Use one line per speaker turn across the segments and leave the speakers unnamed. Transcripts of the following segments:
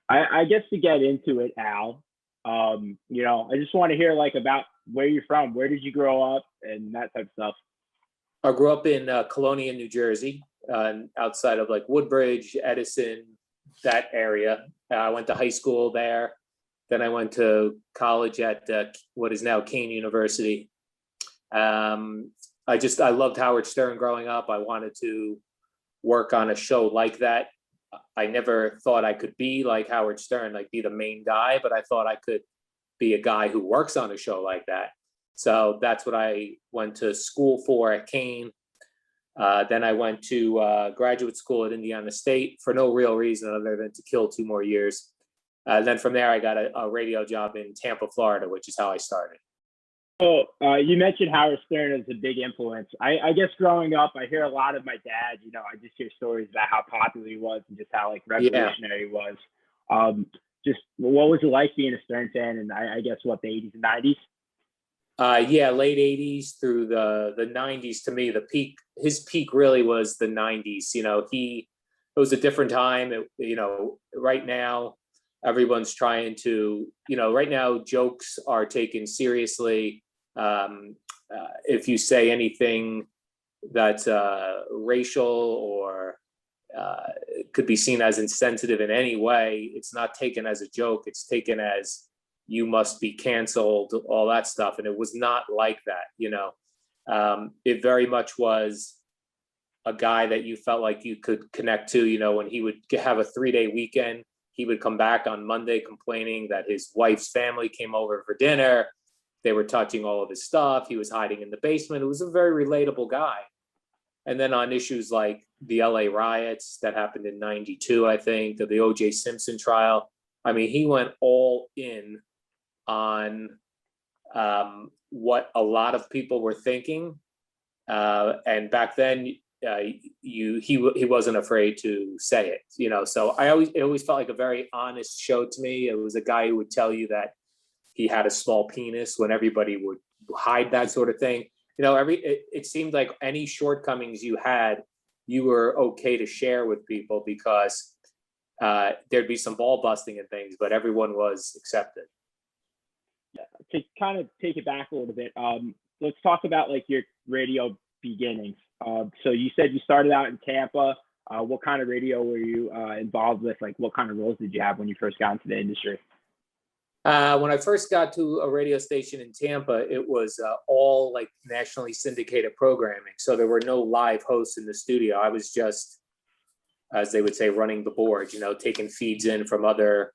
I guess to get into it, Al, I just want to hear like about where you're from. Where did you grow up and that type of stuff?
I grew up in Colonia, New Jersey, outside of like Woodbridge, Edison, that area. I went to high school there. Then I went to college at what is now Kane University. I loved Howard Stern growing up. I wanted to work on a show like that. I never thought I could be like Howard Stern, like be the main guy, but I thought I could be a guy who works on a show like that. So that's what I went to school for at Kane. Then I went to graduate school at Indiana State for no real reason other than to kill 2 more years. Then from there, I got a radio job in Tampa, Florida, which is how I started.
Oh, you mentioned Howard Stern as a big influence. I guess growing up, I hear a lot of my dad. I just hear stories about how popular he was and just how like
Yeah.
revolutionary he was. Just what was it like being a Stern fan? And I guess what the 80s and 90s.
Yeah, late 80s through the 90s. To me, his peak really was the 90s. It was a different time. Right now, everyone's trying to, right now, jokes are taken seriously. If you say anything that's racial or could be seen as insensitive in any way, it's not taken as a joke. It's taken as you must be canceled, all that stuff. And it was not like that. It very much was a guy that you felt like you could connect to. When he would have a 3-day weekend, he would come back on Monday complaining that his wife's family came over for dinner. They were touching all of his stuff. He was hiding in the basement. It was a very relatable guy. And then on issues like the LA riots that happened in 92, I think, the OJ Simpson trial, I mean, he went all in on what a lot of people were thinking. And back then, he wasn't afraid to say it, so it always felt like a very honest show to me. It was a guy who would tell you that he had a small penis when everybody would hide that sort of thing. It seemed like any shortcomings you had, you were okay to share with people because there'd be some ball busting and things, but everyone was accepted.
Yeah, to kind of take it back a little bit, let's talk about like your radio beginnings. So you said you started out in Tampa. What kind of radio were you involved with? Like, what kind of roles did you have when you first got into the industry?
When I first got to a radio station in Tampa, it was all like nationally syndicated programming. So there were no live hosts in the studio. I was just, as they would say, running the board, taking feeds in from other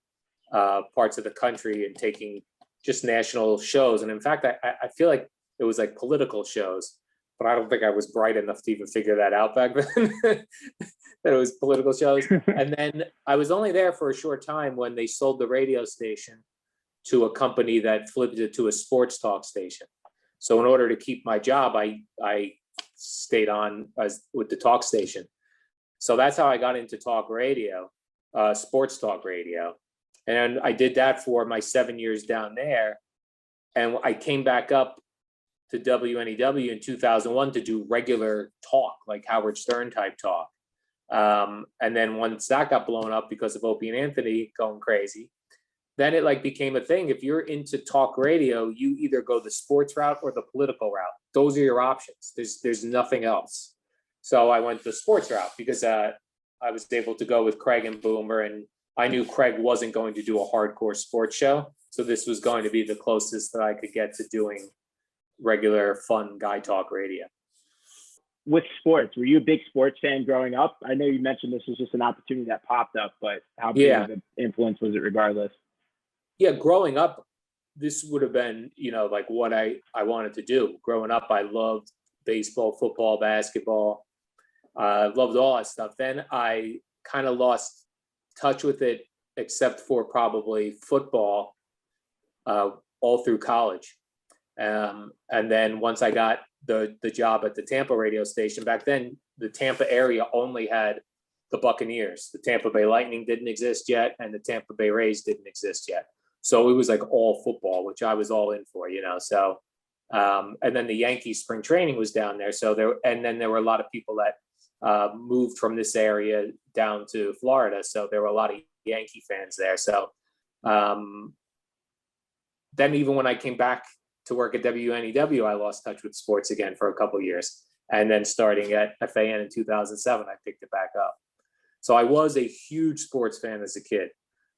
parts of the country and taking just national shows. And in fact, I feel like it was like political shows, but I don't think I was bright enough to even figure that out back then, that it was political shows. And then I was only there for a short time when they sold the radio station to a company that flipped it to a sports talk station. So in order to keep my job, I stayed on with the talk station. So that's how I got into talk radio, sports talk radio. And I did that for my 7 years down there. And I came back up to WNEW in 2001 to do regular talk, like Howard Stern type talk. And then once that got blown up because of Opie and Anthony going crazy, then it like became a thing. If you're into talk radio, you either go the sports route or the political route. Those are your options. There's nothing else. So I went the sports route because I was able to go with Craig and Boomer, and I knew Craig wasn't going to do a hardcore sports show. So this was going to be the closest that I could get to doing regular fun guy talk radio.
With sports, were you a big sports fan growing up? I know you mentioned this was just an opportunity that popped up, but how big of an influence was it regardless?
Yeah, growing up, this would have been, like what I wanted to do. Growing up, I loved baseball, football, basketball. Loved all that stuff. Then I kind of lost touch with it, except for probably football, all through college. And then once I got the job at the Tampa radio station, back then, the Tampa area only had the Buccaneers. The Tampa Bay Lightning didn't exist yet, and the Tampa Bay Rays didn't exist yet. So it was like all football, which I was all in for, So, and then the Yankees spring training was down there. So then there were a lot of people that moved from this area down to Florida. So there were a lot of Yankee fans there. So then even when I came back to work at WNEW, I lost touch with sports again for a couple of years. And then starting at FAN in 2007, I picked it back up. So I was a huge sports fan as a kid.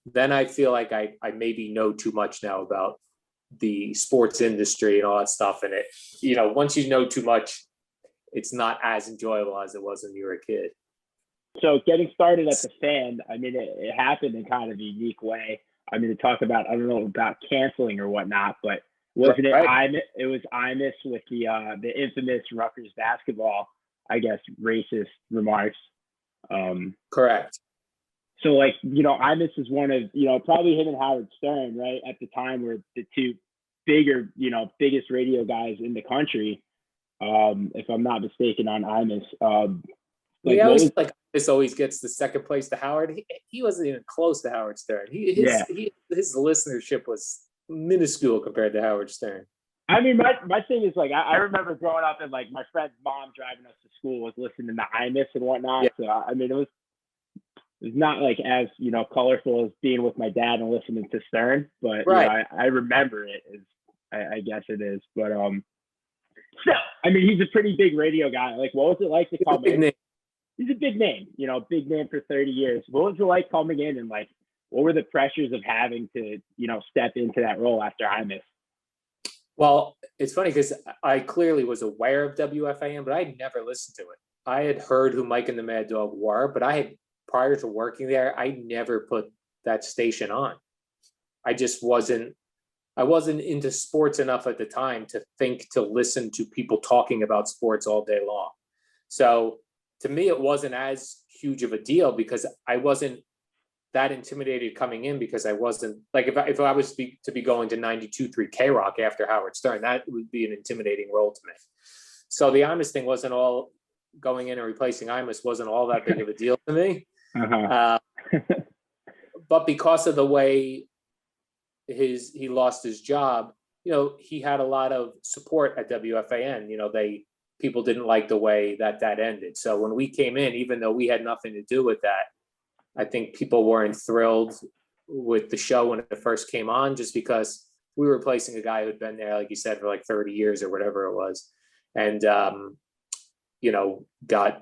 Then I feel like I maybe know too much now about the sports industry and all that stuff. And it, once you know too much, it's not as enjoyable as it was when you were a kid.
So getting started at the Fan, I mean, it happened in kind of a unique way. I mean, to talk about, I don't know about canceling or whatnot, but wasn't it? It was Imus with the infamous Rutgers basketball, I guess, racist remarks.
Correct.
So like, Imus is one of, probably him and Howard Stern, right? At the time were the two biggest radio guys in the country. If I'm not mistaken on Imus.
This always gets the second place to Howard. He wasn't even close to Howard Stern. His listenership was minuscule compared to Howard Stern.
I mean, my thing is like, I remember growing up and like my friend's mom driving us to school was listening to Imus and whatnot. Yeah. So I mean, it was not like as colorful as being with my dad and listening to Stern, but right. I remember it as I guess it is. But still, I mean, he's a pretty big radio guy. Like, what was it like to come in? He's a big name, big name for 30 years. What was it like coming in and like, what were the pressures of having to, step into that role after Imus?
Well, it's funny because I clearly was aware of WFAN, but I never listened to it. I had heard who Mike and the Mad Dog were, but prior to working there, I never put that station on. I wasn't into sports enough at the time to think to listen to people talking about sports all day long. So to me, it wasn't as huge of a deal because I wasn't that intimidated coming in because I wasn't like, if I was to be going to 92.3 K-Rock after Howard Stern, that would be an intimidating role to me. So the Imus thing wasn't all going in and replacing Imus wasn't all that big of a deal to me. Uh-huh. But because of the way he lost his job, he had a lot of support at WFAN. People didn't like the way that ended. So when we came in, even though we had nothing to do with that, I think people weren't thrilled with the show when it first came on, just because we were replacing a guy who'd been there, like you said, for like 30 years or whatever it was. And, got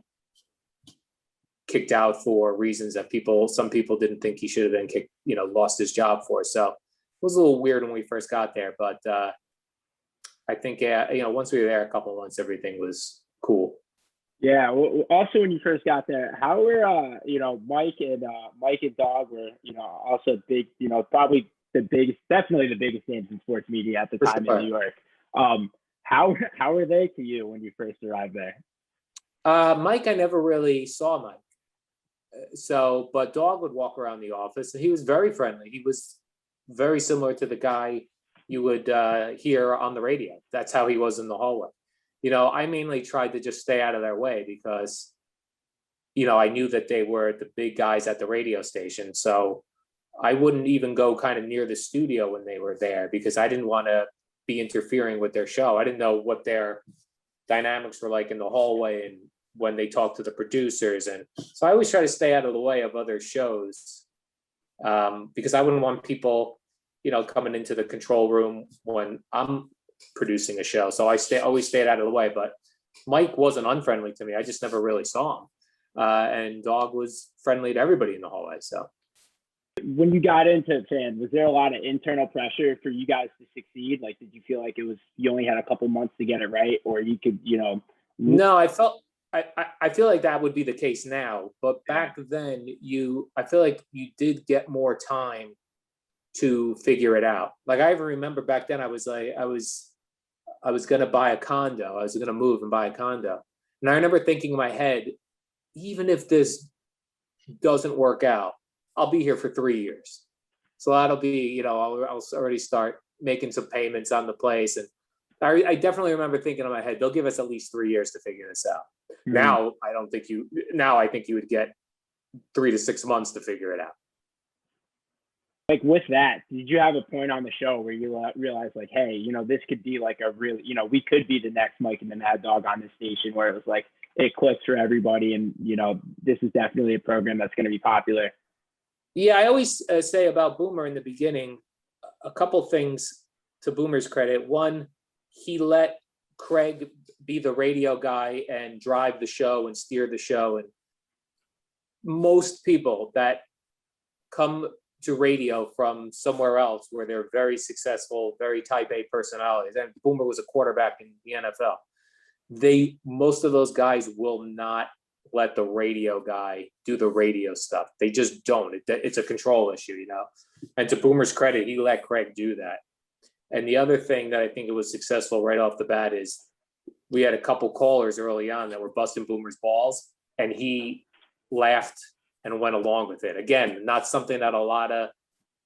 kicked out for reasons that some people didn't think he should have been kicked, lost his job for. So it was a little weird when we first got there, but I think, once we were there a couple of months, everything was cool.
Yeah. Well, also, when you first got there, how were, Mike and Dog were, also big, probably definitely the biggest names in sports media at the time in New York. How were they to you when you first arrived there?
Mike, I never really saw Mike. But Dog would walk around the office and he was very friendly. He was very similar to the guy you would hear on the radio. That's how he was in the hallway. I mainly tried to just stay out of their way because, I knew that they were the big guys at the radio station. So I wouldn't even go kind of near the studio when they were there because I didn't want to be interfering with their show. I didn't know what their dynamics were like in the hallway and when they talked to the producers. And so I always try to stay out of the way of other shows because I wouldn't want people, coming into the control room when I'm producing a show. So I always stayed out of the way, but Mike wasn't unfriendly to me. I just never really saw him. And Dog was friendly to everybody in the hallway. So
when you got into Fan, was there a lot of internal pressure for you guys to succeed? Like, did you feel like you only had a couple months to get it right, or you could,
No, I feel like that would be the case now, but back then I feel like you did get more time to figure it out. Like I even remember back then I was going to buy a condo. I was going to move and buy a condo. And I remember thinking in my head, even if this doesn't work out, I'll be here for 3 years. So that'll be, I'll already start making some payments on the place. And I definitely remember thinking in my head, they'll give us at least 3 years to figure this out. Mm-hmm. Now I think you would get 3 to 6 months to figure it out.
Like with that, did you have a point on the show where you realized like, hey, this could be like a really, we could be the next Mike and the Mad Dog on this station, where it was like, it clicks for everybody. And, this is definitely a program that's going to be popular.
Yeah, I always say about Boomer in the beginning, a couple things to Boomer's credit. One, he let Craig be the radio guy and drive the show and steer the show. And most people that come to radio from somewhere else where they're very successful, very type A personalities, and Boomer was a quarterback in the NFL, most of those guys will not let the radio guy do the radio stuff. They just don't. It's a control issue, you know. And to Boomer's credit, he let Craig do that. And the other thing that I think it was successful right off the bat is we had a couple callers early on that were busting Boomer's balls, and he laughed and went along with it. Again, not something that a lot of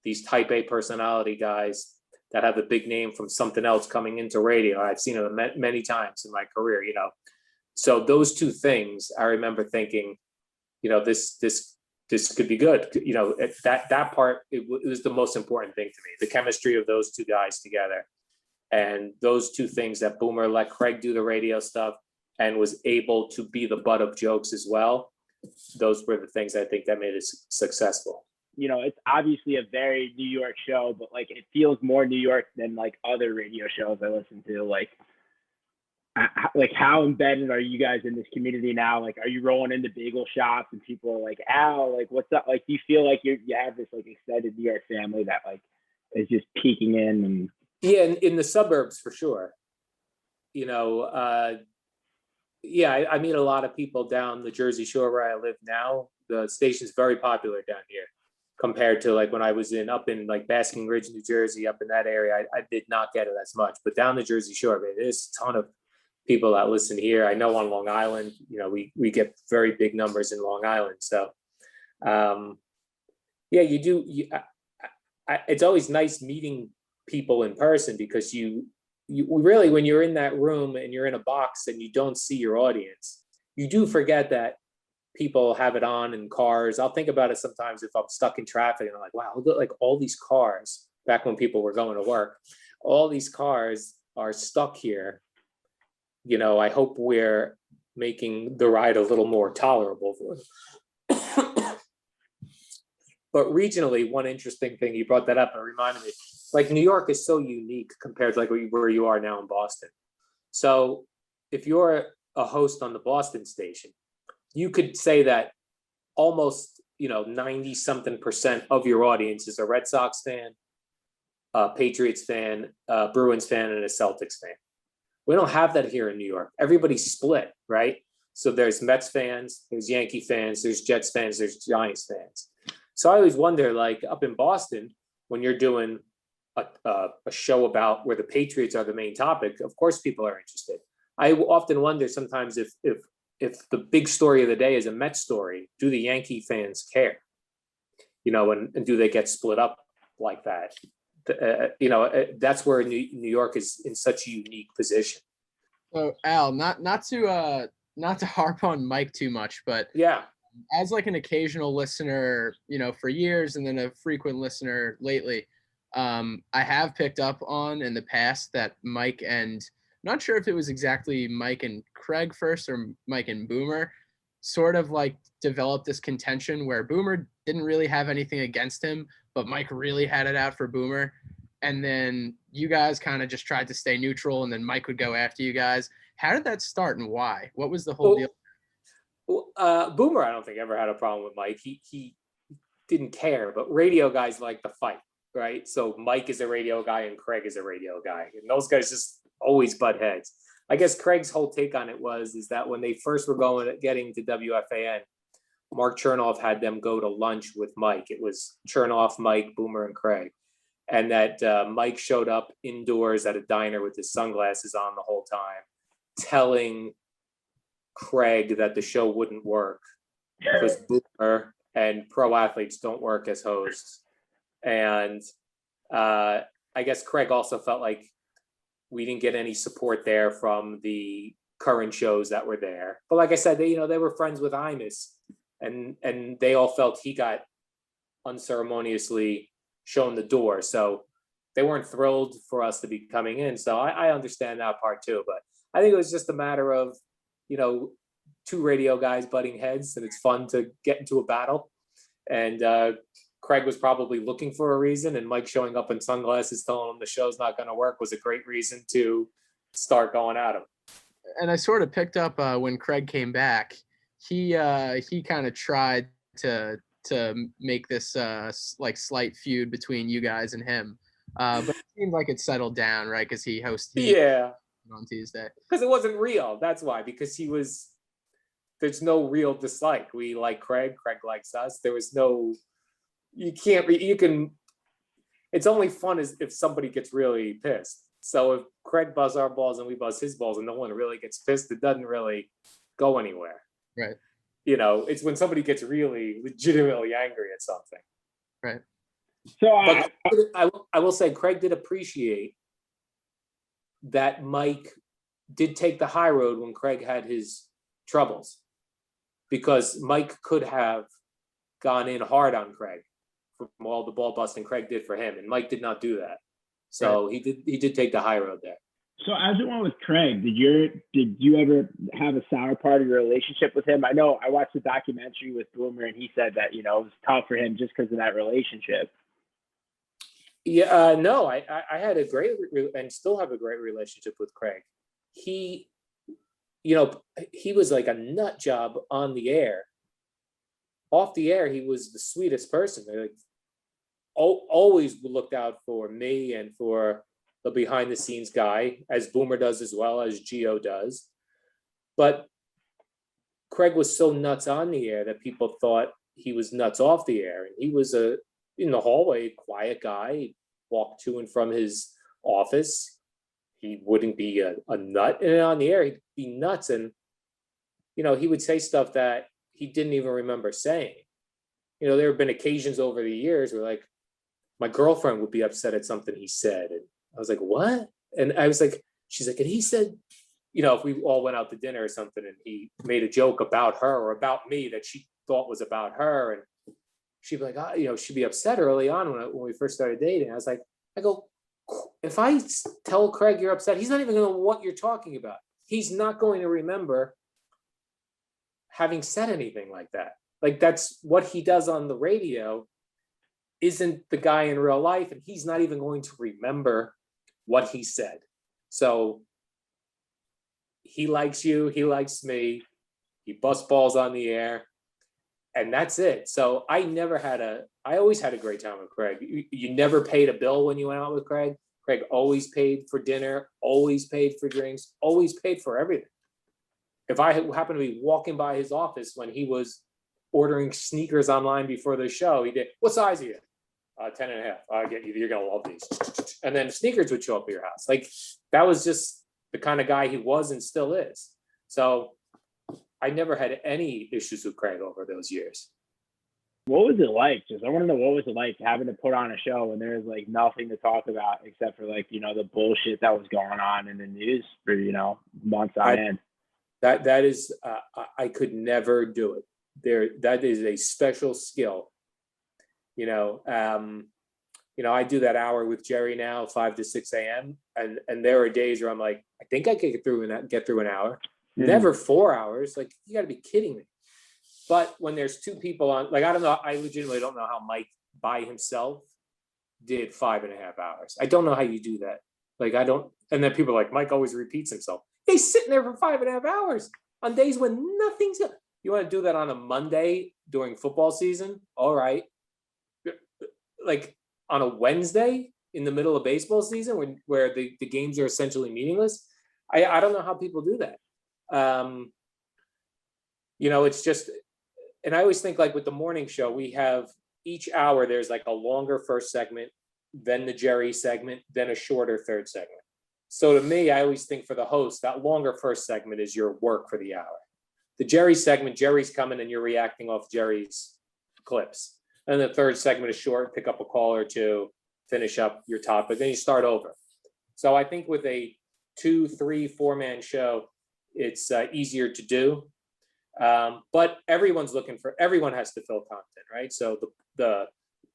these type A personality guys that have a big name from something else coming into radio. I've seen it many times in my career, you know. So those two things, I remember thinking, you know, this could be good. You know, that part, it was the most important thing to me, the chemistry of those two guys together. And those two things that Boomer let Craig do the radio stuff and was able to be the butt of jokes as well. Those were the things I think that made it successful.
You know, it's obviously a very New York show, but like it feels more New York than like other radio shows I listen to. Like how embedded are you guys in this community now? Like, are you rolling into bagel shops and people are like, "Al, like, what's up?" Like, do you feel like you have this like extended New York family that like is just peeking in? And
yeah, in the suburbs for sure. You know, yeah, I meet a lot of people down the Jersey Shore where I live now. The station's very popular down here compared to like when I was up in like Basking Ridge, New Jersey, up in that area. I did not get it as much, but down the Jersey Shore, man, there's a ton of people that listen here. I know on Long Island, you know, we get very big numbers in Long Island. So, yeah, you do. It's always nice meeting people in person because you really, when you're in that room and you're in a box and you don't see your audience, you do forget that people have it on in cars. I'll think about it sometimes if I'm stuck in traffic and I'm like, wow, look at like all these cars back when people were going to work. All these cars are stuck here. You know, I hope we're making the ride a little more tolerable for them. But regionally, one interesting thing, you brought that up and it reminded me, like New York is so unique compared to like where you are now in Boston. So if you're a host on the Boston station, you could say that almost, you know, 90-something% of your audience is a Red Sox fan, a Patriots fan, a Bruins fan, and a Celtics fan. We don't have that here in New York. Everybody's split, right? So there's Mets fans, there's Yankee fans, there's Jets fans, there's Giants fans. So I always wonder, like up in Boston, when you're doing a show about where the Patriots are the main topic, of course people are interested. I often wonder sometimes if the big story of the day is a Mets story, do the Yankee fans care? You know, and do they get split up like that? You know, that's where New York is in such a unique position.
So Al, not to harp on Mike too much, but
yeah,
as like an occasional listener, you know, for years and then a frequent listener lately, I have picked up on in the past that Mike and I'm not sure if it was exactly Mike and Craig first or Mike and Boomer sort of like developed this contention where Boomer didn't really have anything against him, but Mike really had it out for Boomer. And then you guys kind of just tried to stay neutral and then Mike would go after you guys. How did that start and why? What was the whole deal?
Boomer, I don't think ever had a problem with Mike. He didn't care, but radio guys like to fight, right? So Mike is a radio guy and Craig is a radio guy. And those guys just always butt heads. I guess Craig's whole take on it is that when they first were getting to WFAN, Mark Chernoff had them go to lunch with Mike. It was Chernoff, Mike, Boomer, and Craig. And that Mike showed up indoors at a diner with his sunglasses on the whole time, telling Craig that the show wouldn't work because Boomer and pro athletes don't work as hosts. And I guess Craig also felt like we didn't get any support there from the current shows that were there. But like I said, they were friends with Imus, and they all felt he got unceremoniously shown the door. So they weren't thrilled for us to be coming in. So I understand that part too. But I think it was just a matter of, two radio guys butting heads, and it's fun to get into a battle. And Craig was probably looking for a reason, and Mike showing up in sunglasses telling him the show's not going to work was a great reason to start going at him.
And I sort of picked up when Craig came back. He kind of tried to make this like slight feud between you guys and him, but it seemed like it settled down, right? Because he hosted on Tuesday.
Because it wasn't real. That's why. Because there's no real dislike. We like Craig. Craig likes us. There was no. You can. It's only fun if somebody gets really pissed. So if Craig buzz our balls and we buzz his balls and no one really gets pissed, it doesn't really go anywhere.
Right.
It's when somebody gets really legitimately angry at something.
Right.
So
I will say Craig did appreciate that Mike did take the high road when Craig had his troubles, because Mike could have gone in hard on Craig from all the ball busting Craig did for him, and Mike did not do that. So he did take the high road there.
So as it went with Craig, did you ever have a sour part of your relationship with him? I know I watched the documentary with Boomer, and he said that it was tough for him just because of that relationship.
Yeah, no, I had a great and still have a great relationship with Craig. He was like a nut job on the air. Off the air, he was the sweetest person. Like, always looked out for me and for the behind the scenes guy, as Boomer does as well, as Gio does. But Craig was so nuts on the air that people thought he was nuts off the air. And he was in the hallway, quiet guy. He'd walk to and from his office. He wouldn't be a nut. And on the air, he'd be nuts. And, he would say stuff that he didn't even remember saying. There have been occasions over the years where, like, my girlfriend would be upset at something he said. And I was like, what? And I was like, she's like, and he said, if we all went out to dinner or something and he made a joke about her or about me that she thought was about her. And she'd be like, she'd be upset early on when we first started dating. I go, if I tell Craig you're upset, he's not even going to know what you're talking about. He's not going to remember having said anything like that. Like, that's what he does on the radio isn't the guy in real life, and he's not even going to remember what he said. So he likes you, he likes me, he busts balls on the air, and that's it. So I always had a great time with Craig. You never paid a bill when you went out with Craig. Craig always paid for dinner, always paid for drinks, always paid for everything. If I happened to be walking by his office when he was ordering sneakers online before the show, he did, what size are you? 10 and a half. I get you. You're going to love these. And then sneakers would show up at your house. Like, that was just the kind of guy he was and still is. So I never had any issues with Craig over those years.
What was it like? I want to know, what was it like having to put on a show when there was like nothing to talk about except for like, the bullshit that was going on in the news for, months on end.
That is, I could never do it. That is a special skill. I do that hour with Jerry now, 5 to 6 a.m. And there are days where I'm like, I think I could get through an hour. Mm-hmm. Never 4 hours. Like, you got to be kidding me. But when there's two people on, like, I don't know, I legitimately don't know how Mike by himself did 5.5 hours. I don't know how you do that. Like, I don't. And then people are like, Mike always repeats himself. He's sitting there for 5.5 hours on days when nothing's good. You want to do that on a Monday during football season? All right. Like, on a Wednesday in the middle of baseball season where the games are essentially meaningless. I don't know how people do that. It's just, and I always think, like, with the morning show, we have each hour, there's like a longer first segment, then the Jerry segment, then a shorter third segment. So to me, I always think for the host, that longer first segment is your work for the hour. The Jerry segment, Jerry's coming and you're reacting off Jerry's clips. And the third segment is short, pick up a call or two, finish up your topic, then you start over. So I think with a 2, 3, 4-man show, it's easier to do. But everyone has to fill content, right? So the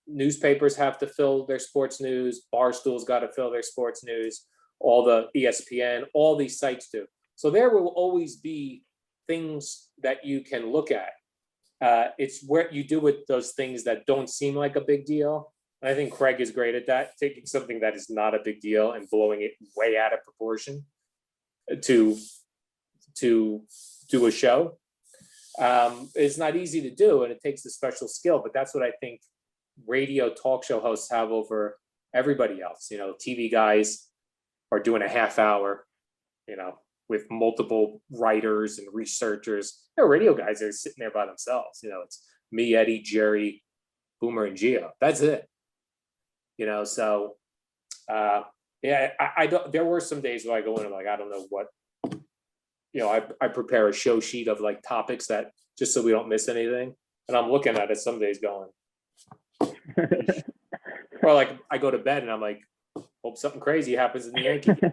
newspapers have to fill their sports news, Barstool's got to fill their sports news, all the ESPN, all these sites do. So there will always be things that you can look at. It's what you do with those things that don't seem like a big deal. I think Craig is great at that, taking something that is not a big deal and blowing it way out of proportion to do a show. It's not easy to do, and it takes a special skill, but that's what I think radio talk show hosts have over everybody else. You know, TV guys are doing a half hour, you know, with multiple writers and researchers. You know, radio guys are sitting there by themselves. You know, it's me, Eddie, Jerry, Boomer, and Gio. That's it. You know, so yeah, I don't. There were some days where I go in and like, I don't know what. You know, I prepare a show sheet of like topics that just so we don't miss anything, and I'm looking at it some days going. Or like I go to bed and I'm like, hope something crazy happens in the Yankee game.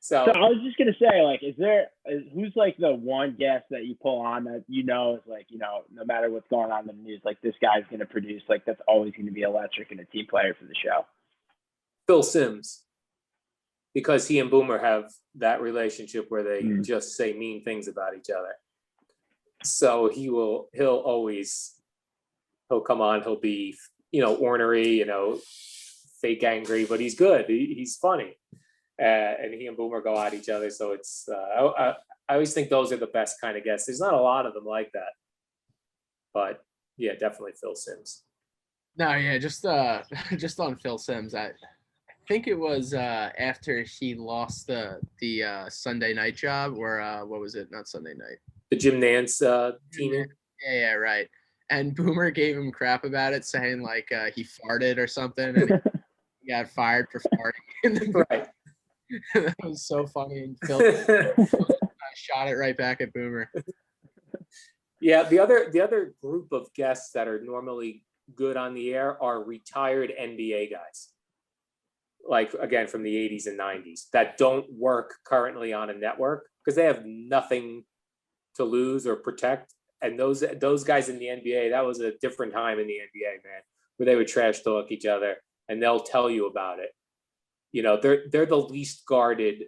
So I was just gonna say, like, who's like the one guest that you pull on that you know is like, you know, no matter what's going on in the news, like this guy's gonna produce, like that's always gonna be electric and a team player for the show.
Phil Simms, because he and Boomer have that relationship where they just say mean things about each other. So he'll come on, he'll be, you know, ornery, you know, fake angry, but he's good. He's funny. And he and Boomer go at each other. So it's, I always think those are the best kind of guests. There's not a lot of them like that, but yeah, definitely Phil Simms.
No, yeah, just on Phil Simms. I think it was after he lost the Sunday night job, or what was it? Not Sunday night.
The Jim Nance team.
Yeah, right. And Boomer gave him crap about it, saying like he farted or something, and he got fired for farting.
Right.
That was so funny. And Phil shot it right back at Boomer.
Yeah, the other group of guests that are normally good on the air are retired NBA guys. Like, again, from the 80s and 90s that don't work currently on a network because they have nothing to lose or protect. And those guys in the NBA, that was a different time in the NBA, man, where they would trash talk each other and they'll tell you about it. You know, they're the least guarded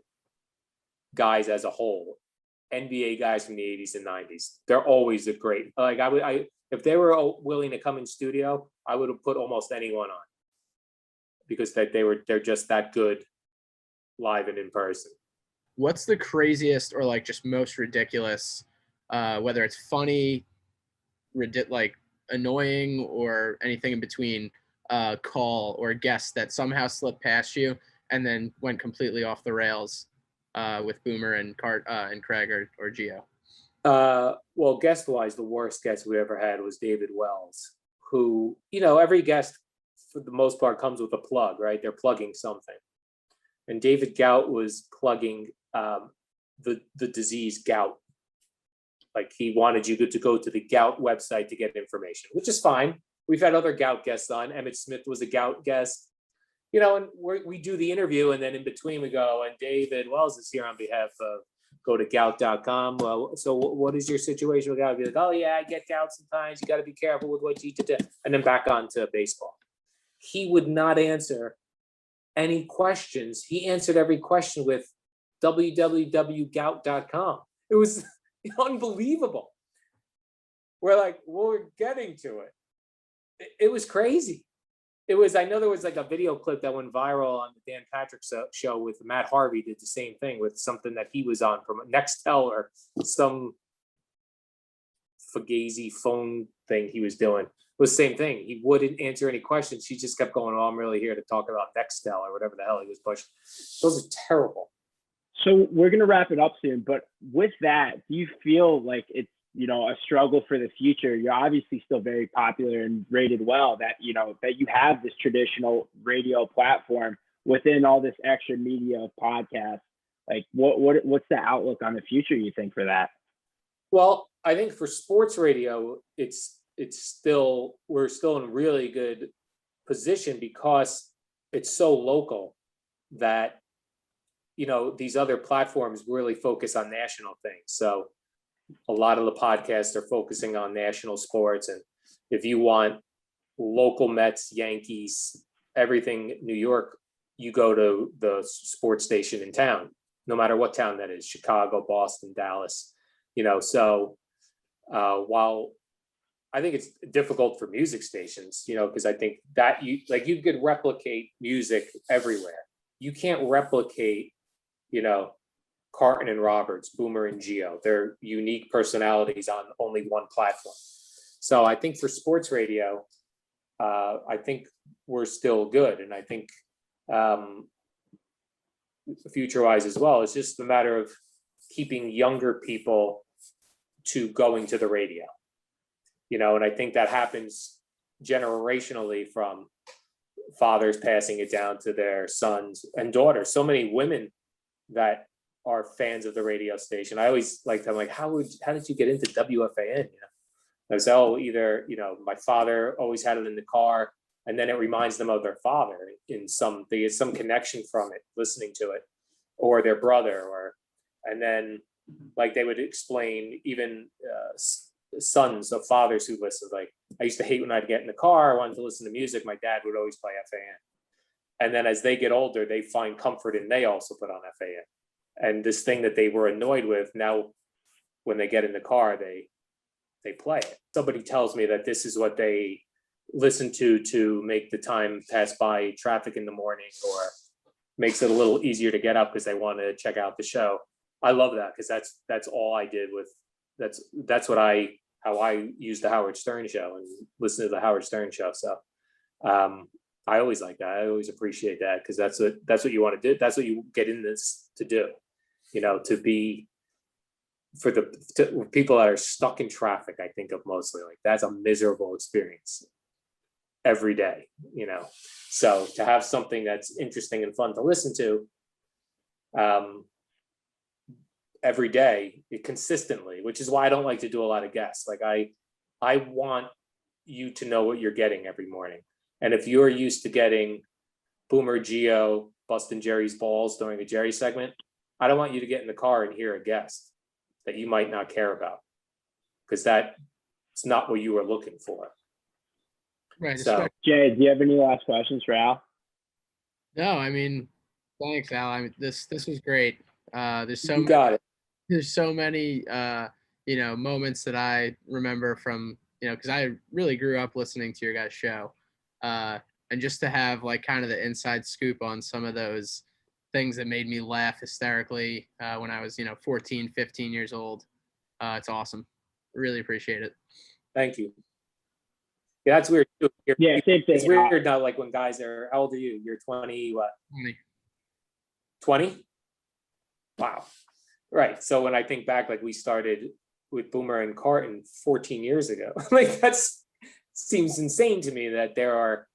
guys as a whole. NBA guys from the 80s and 90s. They're always a great, like if they were willing to come in studio, I would have put almost anyone on because they're just that good live and in person.
What's the craziest or like just most ridiculous, whether it's funny, like annoying or anything in between, call or guest that somehow slipped past you and then went completely off the rails with Boomer and Craig or Gio?
Well, guest-wise, the worst guest we ever had was David Wells, who, you know, every guest for the most part comes with a plug, right? They're plugging something. And David Gout was plugging the disease gout. Like he wanted you to go to the gout website to get information, which is fine. We've had other gout guests on. Emmett Smith was a gout guest. You know, and we do the interview, and then in between we go, and David Wells is here on behalf of go to gout.com. Well, so what is your situation with gout? Be like, oh yeah, I get gout sometimes. You got to be careful with what you eat today. And then back on to baseball. He would not answer any questions. He answered every question with www.gout.com. It was unbelievable. We're getting to it. It was crazy. I know there was like a video clip that went viral on the Dan Patrick show with Matt Harvey did the same thing with something that he was on from Nextel or some Fugazi phone thing he was doing. It was the same thing. He wouldn't answer any questions. He just kept going, oh, I'm really here to talk about Nextel or whatever the hell he was pushing. Those are terrible.
So we're going to wrap it up soon, but with that, do you feel like it's, you know, a struggle for the future? You're obviously still very popular and rated well, that, you know, that you have this traditional radio platform within all this extra media of podcasts. Like what's the outlook on the future, you think, for that?
Well, I think for sports radio, we're still in really good position because it's so local that, you know, these other platforms really focus on national things. So a lot of the podcasts are focusing on national sports. And if you want local Mets, Yankees, everything New York, you go to the sports station in town, no matter what town that is, Chicago, Boston, Dallas, you know, so While I think it's difficult for music stations, because I think that you could replicate music everywhere. You can't replicate, Carton and Roberts, Boomer and Geo. They're unique personalities on only one platform. So I think for sports radio, I think we're still good. And I think future-wise as well, it's just a matter of keeping younger people to going to the radio. And I think that happens generationally from fathers passing it down to their sons and daughters. So many women that are fans of the radio station. I always like them, like, how did you get into WFAN? I say, either, my father always had it in the car, and then it reminds them of their father they get some connection from it, listening to it, or their brother, and then like they would explain even sons of fathers who listen. Like, I used to hate when I'd get in the car, I wanted to listen to music. My dad would always play FAN. And then as they get older, they find comfort and they also put on FAN. And this thing that they were annoyed with, now when they get in the car, they play it. Somebody tells me that this is what they listen to make the time pass by traffic in the morning, or makes it a little easier to get up because they want to check out the show. I love that, because that's all I did with that's how I use the Howard Stern show and listen to the Howard Stern show. So I always like that. I always appreciate that, because that's what you want to do. That's what you get in this to do, to be for the people that are stuck in traffic. I think of mostly like that's a miserable experience every day, so to have something that's interesting and fun to listen to every day consistently, which is why I don't like to do a lot of guests. Like I want you to know what you're getting every morning. And if you're used to getting Boomer, Geo, busting Jerry's balls during the Jerry segment, I don't want you to get in the car and hear a guest that you might not care about, because that's not what you were looking for.
Right.
So,
Jay, do you have any last questions for Al?
No, I mean, thanks, Al. I mean, this was great. There's so
you got it.
There's so many moments that I remember from, because I really grew up listening to your guys' show, and just to have like kind of the inside scoop on some of those things that made me laugh hysterically when I was 14, 15 years old. It's awesome. Really appreciate it.
Thank you. Yeah, that's weird.
Yeah, same thing.
It's weird now, like when guys are, how old are you? You're 20, what? 20? Wow. Right. So when I think back, like we started with Boomer and Carton 14 years ago, like seems insane to me that there are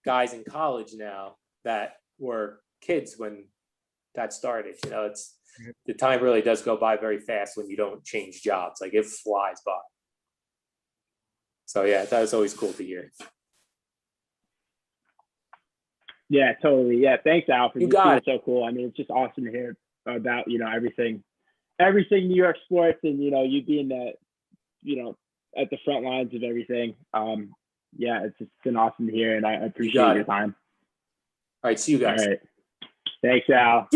guys in college now that were kids when that started. It's the time really does go by very fast when you don't change jobs. Like it flies by. So yeah, that was always cool to hear.
Yeah, totally. Yeah, thanks, Al, for
You got it.
So cool. I mean, it's just awesome to hear about everything New York sports, and you being at the front lines of everything. Yeah, it's just been awesome to hear, and I appreciate your time.
All right, see you guys.
All right, thanks, Al.